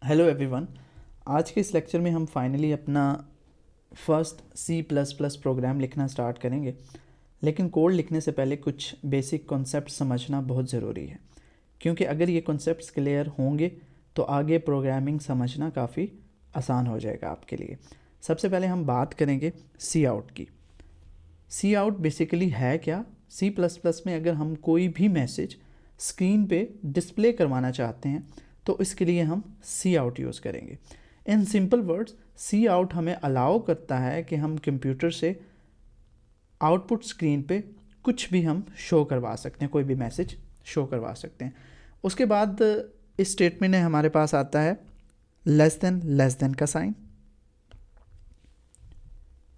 Hello everyone. आज के इस लेक्चर में हम फाइनली अपना फर्स्ट C++ प्रोग्राम लिखना स्टार्ट करेंगे। लेकिन कोड लिखने से पहले कुछ बेसिक कॉन्सेप्ट समझना बहुत ज़रूरी है, क्योंकि अगर ये कॉन्सेप्ट्स क्लियर होंगे तो आगे प्रोग्रामिंग समझना काफ़ी आसान हो जाएगा आपके लिए। सबसे पहले हम बात करेंगे सी आउट की। सी आउट बेसिकली है क्या? C++ में अगर हम कोई भी मैसेज स्क्रीन पे डिस्प्ले करवाना चाहते हैं तो इसके लिए हम सी आउट यूज़ करेंगे। In simple words, C out हमें अलाउ करता है कि हम कंप्यूटर से आउटपुट स्क्रीन पे कुछ भी हम शो करवा सकते हैं, कोई भी मैसेज शो करवा सकते हैं। उसके बाद इस स्टेटमेंट में हमारे पास आता है लेस देन का साइन।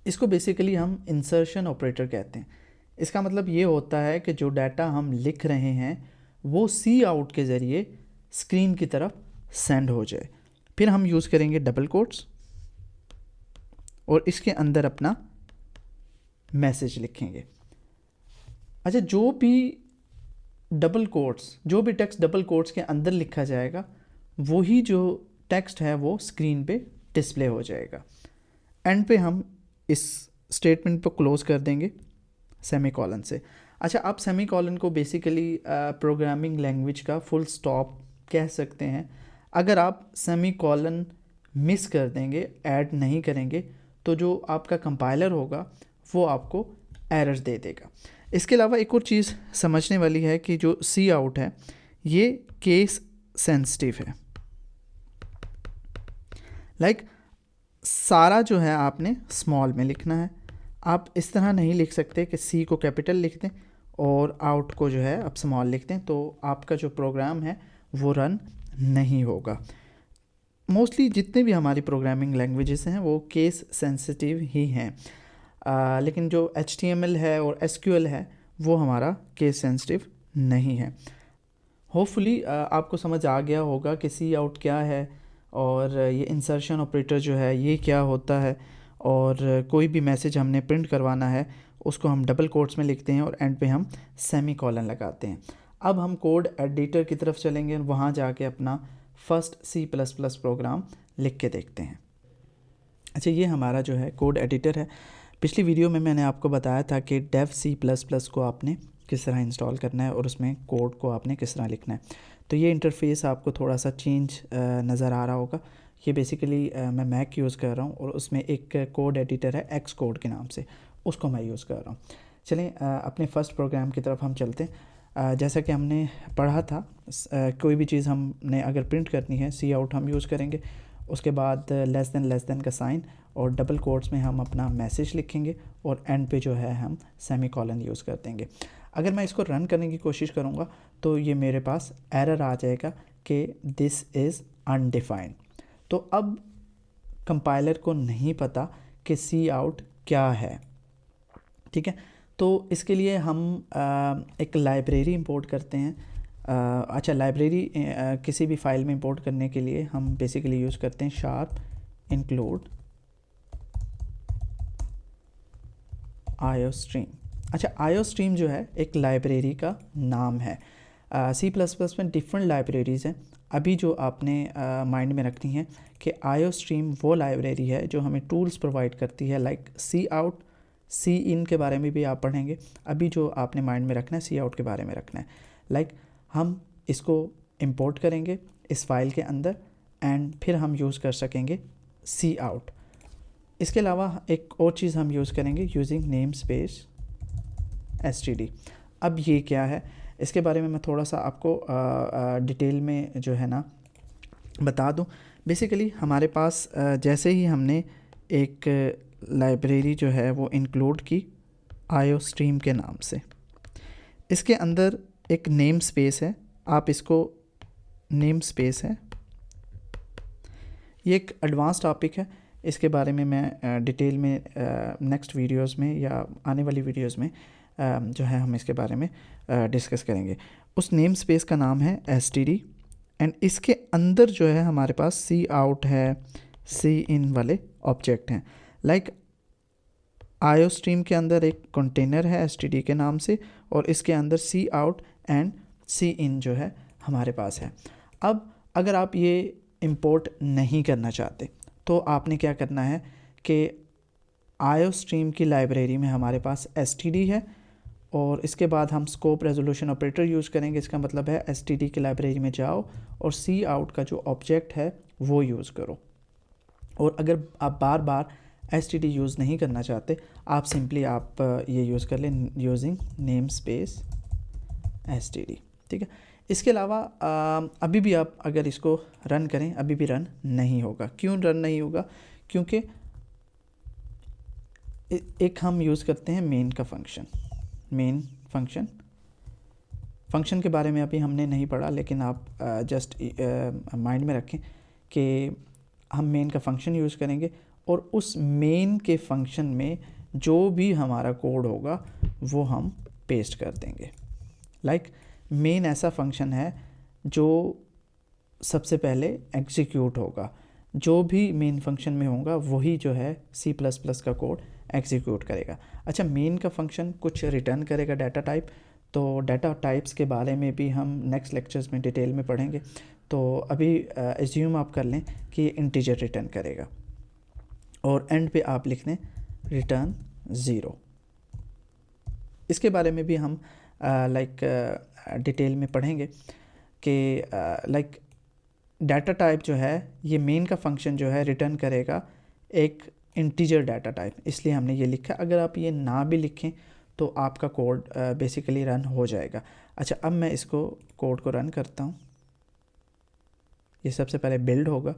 इसको बेसिकली हम इंसर्शन ऑपरेटर कहते हैं। इसका मतलब ये होता है कि जो डाटा हम लिख रहे हैं वो सी आउट के ज़रिए स्क्रीन की तरफ सेंड हो जाए। फिर हम यूज़ करेंगे डबल कोट्स और इसके अंदर अपना मैसेज लिखेंगे। अच्छा, जो भी टेक्स्ट डबल कोट्स के अंदर लिखा जाएगा वही जो टेक्स्ट है वो स्क्रीन पे डिस्प्ले हो जाएगा। एंड पे हम इस स्टेटमेंट को क्लोज कर देंगे सेमीकोलन से। अच्छा, आप सेमीकोलन को बेसिकली प्रोग्रामिंग लैंग्वेज का फुल स्टॉप कह सकते हैं। अगर आप सेमीकोलन मिस कर देंगे, ऐड नहीं करेंगे, तो जो आपका कंपाइलर होगा वो आपको एरर दे देगा। इसके अलावा एक और चीज़ समझने वाली है कि जो सी आउट है ये केस सेंसिटिव है। लाइक सारा जो है आपने स्मॉल में लिखना है। आप इस तरह नहीं लिख सकते कि सी को कैपिटल लिख दें और आउट को जो है आप स्मॉल लिख दें, तो आपका जो प्रोग्राम है वो रन नहीं होगा। मोस्टली जितने भी हमारी प्रोग्रामिंग लैंग्वेजेस हैं वो केस सेंसिटिव ही हैं, लेकिन जो HTML है और SQL है वो हमारा केस सेंसिटिव नहीं है। होपफुली आपको समझ आ गया होगा कि सी आउट क्या है और ये इंसर्शन ऑपरेटर जो है ये क्या होता है, और कोई भी मैसेज हमने प्रिंट करवाना है उसको हम डबल कोट्स में लिखते हैं और एंड पे हम सेमीकोलन लगाते हैं। अब हम कोड एडिटर की तरफ चलेंगे और वहाँ जाके अपना फर्स्ट C++ प्रोग्राम लिख के देखते हैं। अच्छा, ये हमारा जो है कोड एडिटर है। पिछली वीडियो में मैंने आपको बताया था कि डेव C++ को आपने किस तरह इंस्टॉल करना है और उसमें कोड को आपने किस तरह लिखना है। तो ये इंटरफेस आपको थोड़ा सा चेंज नज़र आ रहा होगा। ये बेसिकली मैं मैक यूज़ कर रहा हूँ और उसमें एक कोड एडिटर है Xcode के नाम से, उसको मैं यूज़ कर रहा हूँ। चलें अपने फर्स्ट प्रोग्राम की तरफ हम चलते हैं। जैसा कि हमने पढ़ा था, कोई भी चीज़ हमने अगर प्रिंट करनी है सी आउट हम यूज़ करेंगे। उसके बाद लेस देन का साइन और डबल कोट्स में हम अपना मैसेज लिखेंगे और एंड पे जो है हम सेमीकोलन यूज़ कर देंगे। अगर मैं इसको रन करने की कोशिश करूँगा तो ये मेरे पास एरर आ जाएगा कि दिस इज़ अनडिफाइंड। तो अब कंपाइलर को नहीं पता कि सी आउट क्या है। ठीक है, तो इसके लिए हम एक लाइब्रेरी इंपोर्ट करते हैं। अच्छा, लाइब्रेरी किसी भी फाइल में इंपोर्ट करने के लिए हम बेसिकली यूज़ करते हैं शार्प इंक्लूड आयोस्ट्रीम। अच्छा, आयोस्ट्रीम जो है एक लाइब्रेरी का नाम है। C++ में डिफरेंट लाइब्रेरीज़ हैं। अभी जो आपने माइंड में रखनी है कि आयोस्ट्रीम वो लाइब्रेरी है जो हमें टूल्स प्रोवाइड करती है, लाइक सी आउट, सी इन के बारे में भी आप पढ़ेंगे। अभी जो आपने माइंड में रखना है सी आउट के बारे में रखना है। लाइक हम इसको इंपोर्ट करेंगे इस फाइल के अंदर एंड फिर हम यूज़ कर सकेंगे सी आउट। इसके अलावा एक और चीज़ हम यूज़ करेंगे यूजिंग नेम स्पेस std। अब ये क्या है इसके बारे में मैं थोड़ा सा आपको डिटेल में जो है ना बता दूं। बेसिकली हमारे पास जैसे ही हमने एक लाइब्रेरी जो है वो इंक्लूड की आयोस्ट्रीम के नाम से, इसके अंदर एक नेम स्पेस है। आप इसको नेम स्पेस है, ये एक एडवांस टॉपिक है, इसके बारे में मैं डिटेल में नेक्स्ट वीडियोस में या आने वाली वीडियोस में जो है हम इसके बारे में डिस्कस करेंगे। उस नेम स्पेस का नाम है std एंड इसके अंदर जो है हमारे पास सी आउट है, सी इन वाले ऑब्जेक्ट हैं। लाइक आयोस्ट्रीम के अंदर एक कंटेनर है std के नाम से और इसके अंदर सी आउट एंड सी इन जो है हमारे पास है। अब अगर आप ये इंपोर्ट नहीं करना चाहते तो आपने क्या करना है कि IOStream की लाइब्रेरी में हमारे पास std है और इसके बाद हम स्कोप रेजोल्यूशन ऑपरेटर यूज़ करेंगे। इसका मतलब है std की लाइब्रेरी में जाओ और सी आउट का जो ऑब्जेक्ट है वो यूज़ करो। और अगर आप बार बार std यूज़ नहीं करना चाहते आप सिंपली आप ये यूज़ कर लें यूजिंग नेम स्पेस std, ठीक है। इसके अलावा अभी भी आप अगर इसको रन करें अभी भी रन नहीं होगा। क्यों रन नहीं होगा? क्योंकि एक हम यूज़ करते हैं मेन का फंक्शन। मेन फंक्शन के बारे में अभी हमने नहीं पढ़ा, लेकिन आप जस्ट माइंड में रखें कि हम मेन का फंक्शन यूज़ करेंगे और उस मेन के फंक्शन में जो भी हमारा कोड होगा वो हम पेस्ट कर देंगे। मेन ऐसा फंक्शन है जो सबसे पहले एग्जीक्यूट होगा। जो भी मेन फंक्शन में होगा वही जो है C++ का कोड एग्जीक्यूट करेगा। अच्छा, मेन का फंक्शन कुछ रिटर्न करेगा डाटा टाइप, तो डाटा टाइप्स के बारे में भी हम नेक्स्ट लेक्चर्स में डिटेल में पढ़ेंगे। तो अभी एज्यूम आप कर लें कि इंटीजर रिटर्न करेगा और एंड पे आप लिख दें रिटर्न 0। इसके बारे में भी हम डिटेल में पढ़ेंगे कि डाटा टाइप जो है ये मेन का फंक्शन जो है रिटर्न करेगा एक इंटीजर डाटा टाइप, इसलिए हमने ये लिखा। अगर आप ये ना भी लिखें तो आपका कोड बेसिकली रन हो जाएगा। अच्छा, अब मैं इसको कोड को रन करता हूँ। ये सबसे पहले बिल्ड होगा,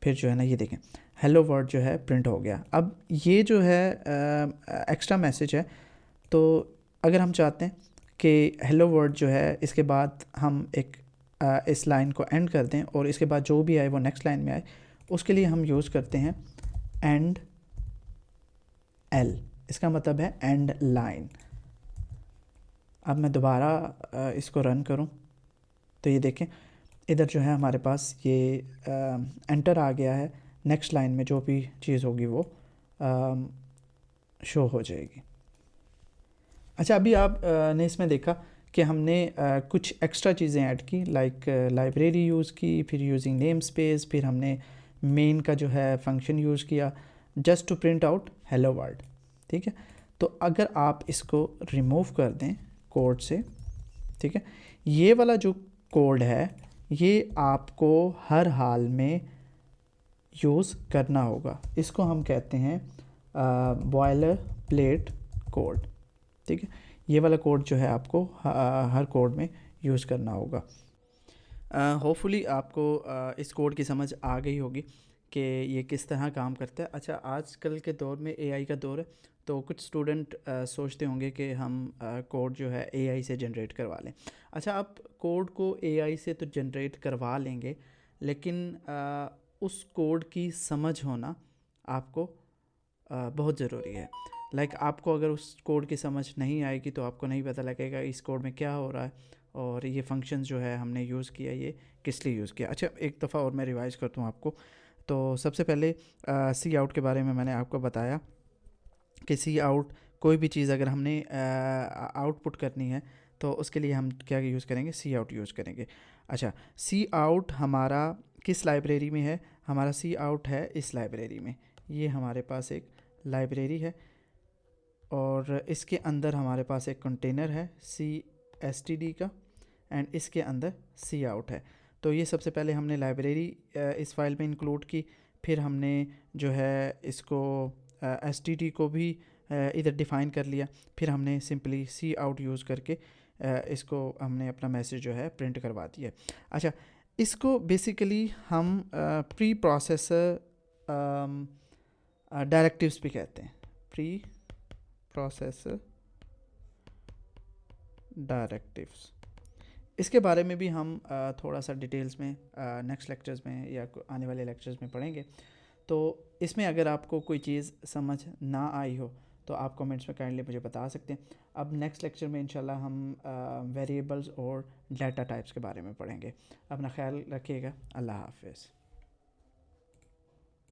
फिर जो है ना ये देखें हेलो वर्ल्ड जो है प्रिंट हो गया। अब ये जो है एक्स्ट्रा मैसेज है, तो अगर हम चाहते हैं कि हेलो वर्ल्ड जो है इसके बाद हम एक इस लाइन को एंड कर दें और इसके बाद जो भी आए वो नेक्स्ट लाइन में आए, उसके लिए हम यूज़ करते हैं एंड एल। इसका मतलब है एंड लाइन। अब मैं दोबारा इसको रन करूं तो ये देखें इधर जो है हमारे पास ये एंटर आ गया है। नेक्स्ट लाइन में जो भी चीज़ होगी वो शो हो जाएगी। अच्छा, अभी आप ने इसमें देखा कि हमने कुछ एक्स्ट्रा चीज़ें ऐड की, लाइब्रेरी यूज़ की, फिर यूजिंग नेम स्पेस, फिर हमने मेन का जो है फंक्शन यूज़ किया just to print out hello world, ठीक है। तो अगर आप इसको रिमूव कर दें कोड से, ठीक है, ये वाला जो कोड है ये आपको हर हाल में यूज़ करना होगा। इसको हम कहते हैं बॉयलर प्लेट कोड, ठीक है। ये वाला कोड जो है आपको हर कोड में यूज़ करना होगा। होपफुली आपको इस कोड की समझ आ गई होगी कि ये किस तरह काम करता है। अच्छा, आजकल के दौर में AI का दौर है, तो कुछ स्टूडेंट सोचते होंगे कि हम कोड जो है AI से जनरेट करवा लें। अच्छा, आप कोड को AI से तो जनरेट करवा लेंगे, लेकिन उस कोड की समझ होना आपको बहुत ज़रूरी है। आपको अगर उस कोड की समझ नहीं आएगी तो आपको नहीं पता लगेगा इस कोड में क्या हो रहा है और ये फंक्शन जो है हमने यूज़ किया ये किस लिए यूज़ किया। अच्छा, एक दफ़ा और मैं रिवाइज़ करता हूँ आपको। तो सबसे पहले सी आउट के बारे में मैंने आपको बताया कि सी आउट कोई भी चीज़ अगर हमने आउटपुट करनी है तो उसके लिए हम क्या यूज़ करेंगे, सी आउट यूज़ करेंगे। अच्छा, सी आउट हमारा किस लाइब्रेरी में है? हमारा सी आउट है इस लाइब्रेरी में। ये हमारे पास एक लाइब्रेरी है और इसके अंदर हमारे पास एक कंटेनर है CSTD का एंड इसके अंदर सी आउट है। तो ये सबसे पहले हमने लाइब्रेरी इस फाइल में इंक्लूड की, फिर हमने जो है इसको STD को भी इधर डिफ़ाइन कर लिया, फिर हमने सिंपली सी आउट यूज़ करके इसको हमने अपना मैसेज जो है प्रिंट करवा दिया। अच्छा, इसको बेसिकली हम प्री प्रोसेसर डायरेक्टिव्स भी कहते हैं, प्री प्रोसेसर डायरेक्टिव्स। इसके बारे में भी हम थोड़ा सा डिटेल्स में नेक्स्ट लेक्चर्स में या आने वाले लेक्चर्स में पढ़ेंगे। तो इसमें अगर आपको कोई चीज़ समझ ना आई हो तो आप कमेंट्स में काइंडली मुझे बता सकते हैं। अब नेक्स्ट लेक्चर में इंशाल्लाह हम वेरिएबल्स और डाटा टाइप्स के बारे में पढ़ेंगे। अपना ख्याल रखिएगा। अल्लाह हाफ़िज़।